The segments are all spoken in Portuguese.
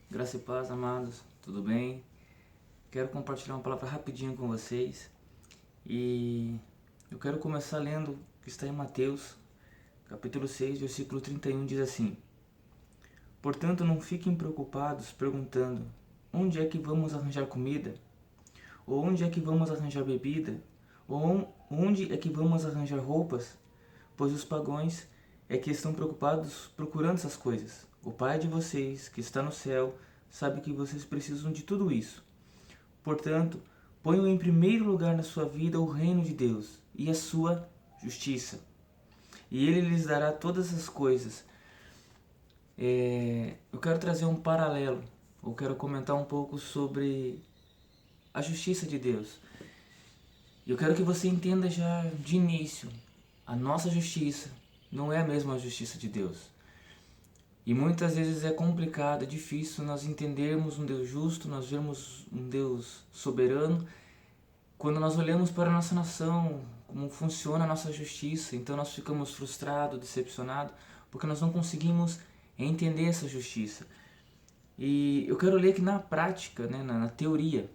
Graça e paz, amados, tudo bem? Quero compartilhar uma palavra rapidinho com vocês e eu quero começar lendo o que está em Mateus, capítulo 6, versículo 31, diz assim: Portanto, não fiquem preocupados perguntando: onde é que vamos arranjar comida? Ou onde é que vamos arranjar bebida? Ou onde é que vamos arranjar roupas? Pois os pagãos é que estão preocupados procurando essas coisas. O Pai de vocês, que está no céu, sabe que vocês precisam de tudo isso. Portanto, ponham em primeiro lugar na sua vida o reino de Deus e a sua justiça. E Ele lhes dará todas as coisas. Eu quero trazer um paralelo. Eu quero comentar um pouco sobre a justiça de Deus. Eu quero que você entenda já de início, a nossa justiça não é a mesma justiça de Deus. E muitas vezes é complicado, é difícil nós entendermos um Deus justo, nós vermos um Deus soberano, quando nós olhamos para a nossa nação, como funciona a nossa justiça, então nós ficamos frustrados, decepcionados, porque nós não conseguimos entender essa justiça. E eu quero ler aqui na prática, né, na teoria,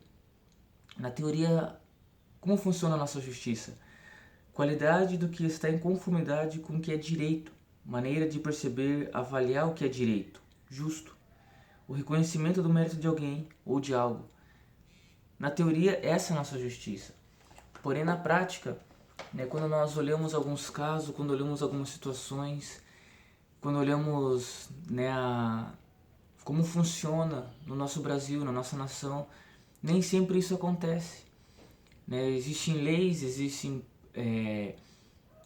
como funciona a nossa justiça. Qualidade do que está em conformidade com o que é direito, maneira de perceber, avaliar o que é direito, justo, o reconhecimento do mérito de alguém ou de algo. Na teoria, essa é a nossa justiça. Porém, na prática, né, quando nós olhamos alguns casos, quando olhamos algumas situações, quando olhamos, né, como funciona no nosso Brasil, na nossa nação, nem sempre isso acontece. Né? Existem leis, existem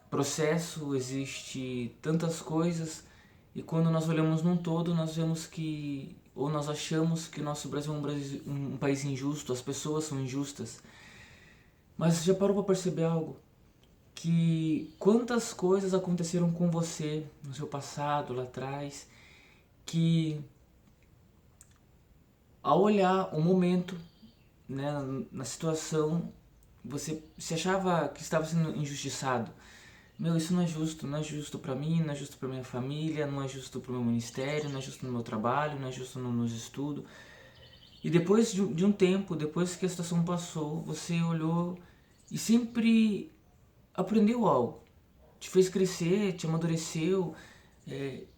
processo, existe tantas coisas, e quando nós olhamos num todo, nós vemos que, ou nós achamos que o nosso Brasil é um país injusto, as pessoas são injustas. Mas já parou para perceber algo? Que quantas coisas aconteceram com você no seu passado, lá atrás, que ao olhar o momento, né, na situação, você se achava que estava sendo injustiçado. Meu, isso não é justo, não é justo para mim, não é justo para minha família, não é justo para o meu ministério, não é justo no meu trabalho, não é justo nos meus estudos. E depois de um tempo, depois que a situação passou, você olhou e sempre aprendeu algo. Te fez crescer, te amadureceu, te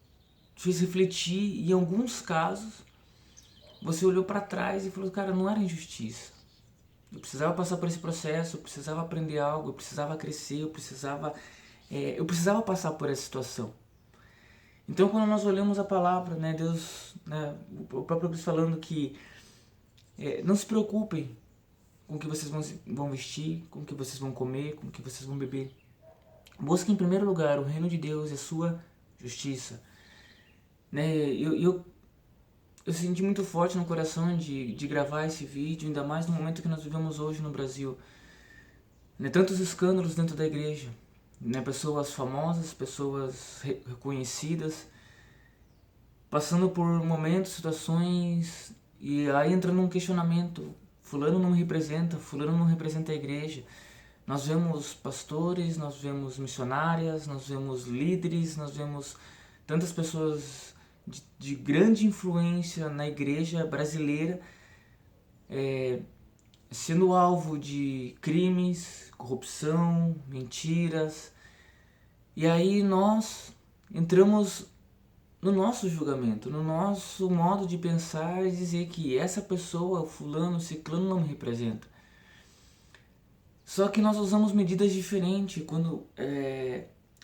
fez refletir. E em alguns casos, você olhou para trás e falou, cara, não era injustiça. Eu precisava passar por esse processo, eu precisava aprender algo, eu precisava crescer, eu precisava passar por essa situação. Então, quando nós olhamos a palavra, né, Deus, né, o próprio Deus falando que não se preocupem com o que vocês vão vestir, com o que vocês vão comer, com o que vocês vão beber. Busquem em primeiro lugar o reino de Deus e a sua justiça. Né, eu senti muito forte no coração de gravar esse vídeo, ainda mais no momento que nós vivemos hoje no Brasil. Né, tantos escândalos dentro da igreja, né, pessoas famosas, pessoas reconhecidas, passando por momentos, situações, e aí entra num questionamento, fulano não representa a igreja. Nós vemos pastores, nós vemos missionárias, nós vemos líderes, nós vemos tantas pessoas de grande influência na igreja brasileira, sendo alvo de crimes, corrupção, mentiras. E aí nós entramos no nosso julgamento, no nosso modo de pensar e dizer que essa pessoa, o fulano, o ciclano não me representa. Só que nós usamos medidas diferentes quando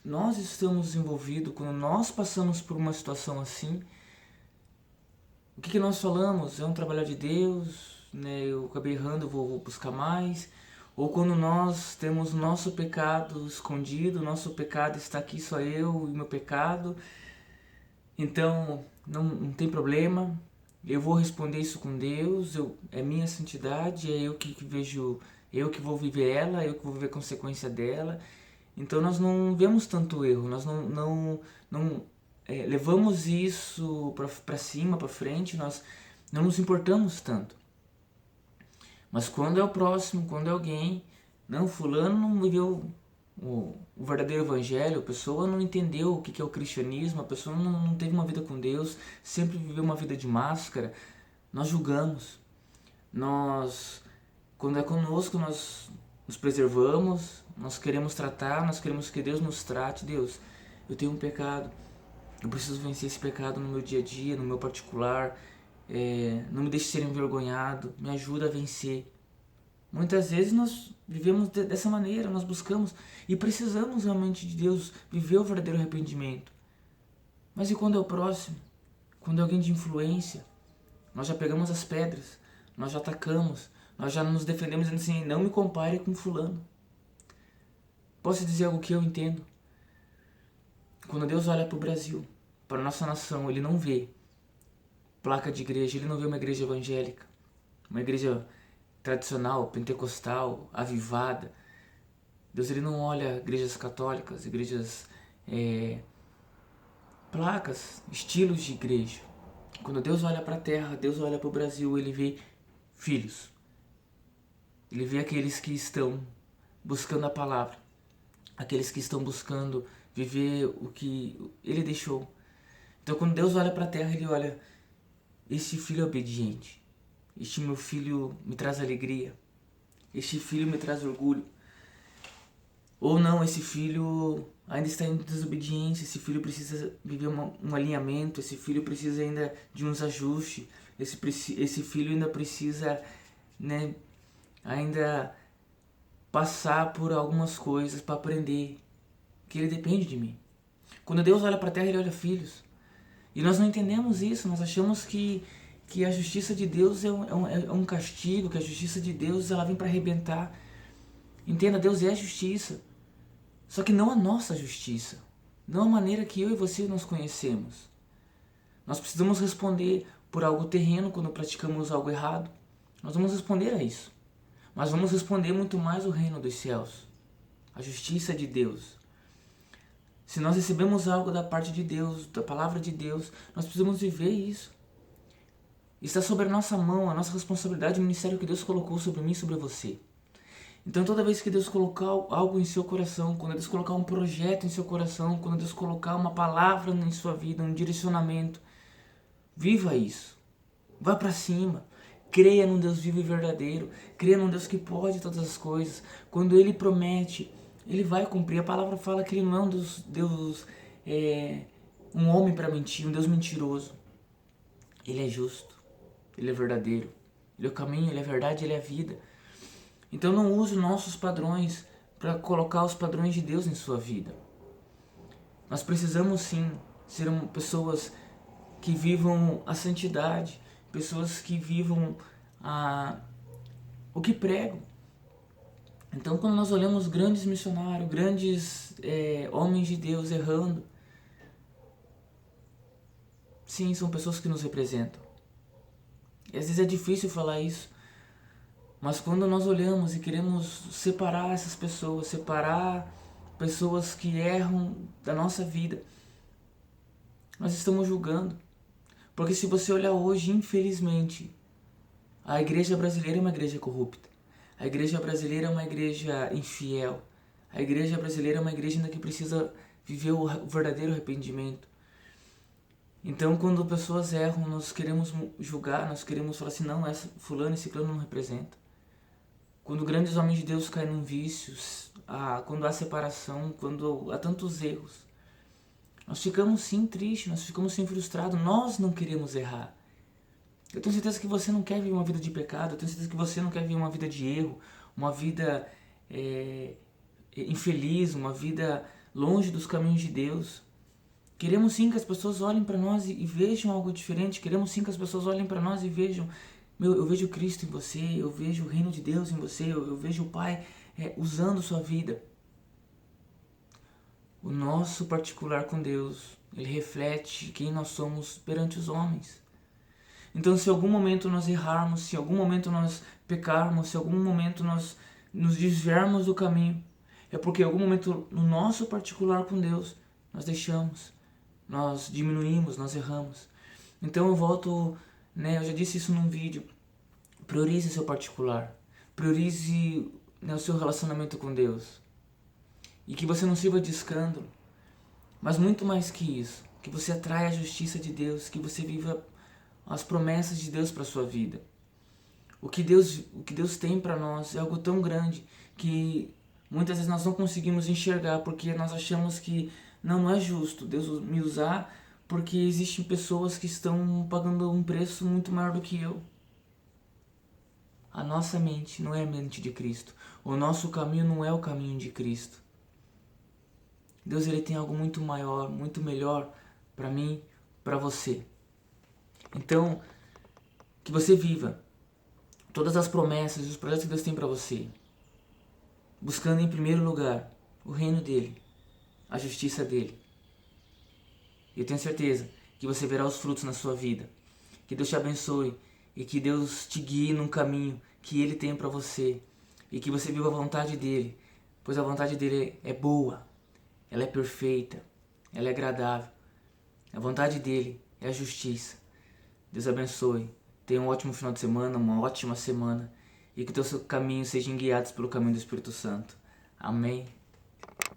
nós estamos envolvidos, quando nós passamos por uma situação assim. O que nós falamos? É um trabalho de Deus, né? Eu acabei errando, eu vou buscar mais. Ou quando nós temos o nosso pecado escondido, o nosso pecado está aqui, só eu e meu pecado. Então, não tem problema, eu vou responder isso com Deus, é minha santidade, é eu que vejo, eu que vou viver ela, eu que vou viver a consequência dela. Então nós não vemos tanto erro, nós não levamos isso para cima, para frente, nós não nos importamos tanto. Mas quando é o próximo, quando é alguém, não, fulano não viveu o verdadeiro evangelho, a pessoa não entendeu o que é o cristianismo, a pessoa não teve uma vida com Deus, sempre viveu uma vida de máscara, nós julgamos. Quando é conosco, nós nos preservamos, nós queremos tratar, nós queremos que Deus nos trate. Deus, eu tenho um pecado, eu preciso vencer esse pecado no meu dia a dia, no meu particular, não me deixe ser envergonhado, me ajuda a vencer. Muitas vezes nós vivemos dessa maneira, nós buscamos e precisamos realmente de Deus, viver o verdadeiro arrependimento. Mas e quando é o próximo? Quando é alguém de influência? Nós já pegamos as pedras, nós já atacamos, nós já nos defendemos dizendo assim, não me compare com fulano. Posso dizer algo que eu entendo? Quando Deus olha para o Brasil, para a nossa nação, Ele não vê placa de igreja, Ele não vê uma igreja evangélica, uma igreja tradicional, pentecostal, avivada. Deus, Ele não olha igrejas católicas, igrejas, placas, estilos de igreja. Quando Deus olha para a terra, Deus olha para o Brasil, Ele vê filhos. Ele vê aqueles que estão buscando a palavra, aqueles que estão buscando viver o que Ele deixou. Então quando Deus olha para a terra, Ele olha, este filho é obediente, este meu filho me traz alegria, este filho me traz orgulho. Ou não, esse filho ainda está em desobediência, esse filho precisa viver um alinhamento, esse filho precisa ainda de uns ajustes, esse filho ainda precisa, né, ainda passar por algumas coisas para aprender que ele depende de mim. Quando Deus olha para a terra, Ele olha filhos. E nós não entendemos isso, nós achamos que a justiça de Deus é um castigo, que a justiça de Deus ela vem para arrebentar. Entenda, Deus é a justiça. Só que não a nossa justiça, não a maneira que eu e você nos conhecemos. Nós precisamos responder por algo terreno quando praticamos algo errado. Nós vamos responder a isso. Mas vamos responder muito mais o reino dos céus, a justiça de Deus. Se nós recebemos algo da parte de Deus, da palavra de Deus, nós precisamos viver isso. Está sobre a nossa mão, a nossa responsabilidade, o ministério que Deus colocou sobre mim e sobre você. Então toda vez que Deus colocar algo em seu coração, quando Deus colocar um projeto em seu coração, quando Deus colocar uma palavra em sua vida, um direcionamento, viva isso. Vá para cima. Creia num Deus vivo e verdadeiro. Creia num Deus que pode todas as coisas. Quando Ele promete, Ele vai cumprir. A palavra fala que Ele não é um Deus um homem para mentir, um Deus mentiroso. Ele é justo. Ele é verdadeiro. Ele é o caminho, Ele é a verdade, Ele é a vida. Então não use nossos padrões para colocar os padrões de Deus em sua vida. Nós precisamos sim ser pessoas que vivam a santidade, pessoas que vivam o que pregam. Então quando nós olhamos grandes missionários, grandes homens de Deus errando, sim, são pessoas que nos representam. E às vezes é difícil falar isso, mas quando nós olhamos e queremos separar essas pessoas, separar pessoas que erram da nossa vida, nós estamos julgando. Porque se você olhar hoje, infelizmente, a igreja brasileira é uma igreja corrupta. A igreja brasileira é uma igreja infiel. A igreja brasileira é uma igreja ainda que precisa viver o verdadeiro arrependimento. Então, quando pessoas erram, nós queremos julgar, nós queremos falar assim, não, fulano e ciclano não representa. Quando grandes homens de Deus caem num vício, quando há separação, quando há tantos erros, nós ficamos sim tristes, nós ficamos sim frustrados, nós não queremos errar. Eu tenho certeza que você não quer viver uma vida de pecado, eu tenho certeza que você não quer viver uma vida de erro, uma vida infeliz, uma vida longe dos caminhos de Deus. Queremos sim que as pessoas olhem para nós e vejam algo diferente, queremos sim que as pessoas olhem para nós e vejam, eu vejo Cristo em você, eu vejo o reino de Deus em você, eu vejo o Pai usando sua vida. O nosso particular com Deus, ele reflete quem nós somos perante os homens. Então, se em algum momento nós errarmos, se em algum momento nós pecarmos, se em algum momento nós nos desviarmos do caminho, é porque em algum momento no nosso particular com Deus, nós deixamos, nós diminuímos, nós erramos. Então eu volto, eu já disse isso num vídeo, priorize seu particular, priorize o seu relacionamento com Deus. e que você não sirva de escândalo, mas muito mais que isso, que você atraia a justiça de Deus, que você viva as promessas de Deus para sua vida. O que Deus tem para nós é algo tão grande que muitas vezes nós não conseguimos enxergar porque nós achamos que não é justo Deus me usar porque existem pessoas que estão pagando um preço muito maior do que eu. A nossa mente não é a mente de Cristo. O nosso caminho não é o caminho de Cristo. Deus ele tem algo muito maior, muito melhor para mim, para você. Então, que você viva todas as promessas e os projetos que Deus tem para você, buscando em primeiro lugar o reino dele, a justiça dele. E eu tenho certeza que você verá os frutos na sua vida. Que Deus te abençoe e que Deus te guie num caminho que ele tem para você e que você viva a vontade dele, pois a vontade dele é boa, ela é perfeita, ela é agradável. A vontade dele é a justiça. Deus abençoe. Tenha um ótimo final de semana, uma ótima semana e que os teus caminhos sejam guiados pelo caminho do Espírito Santo. Amém.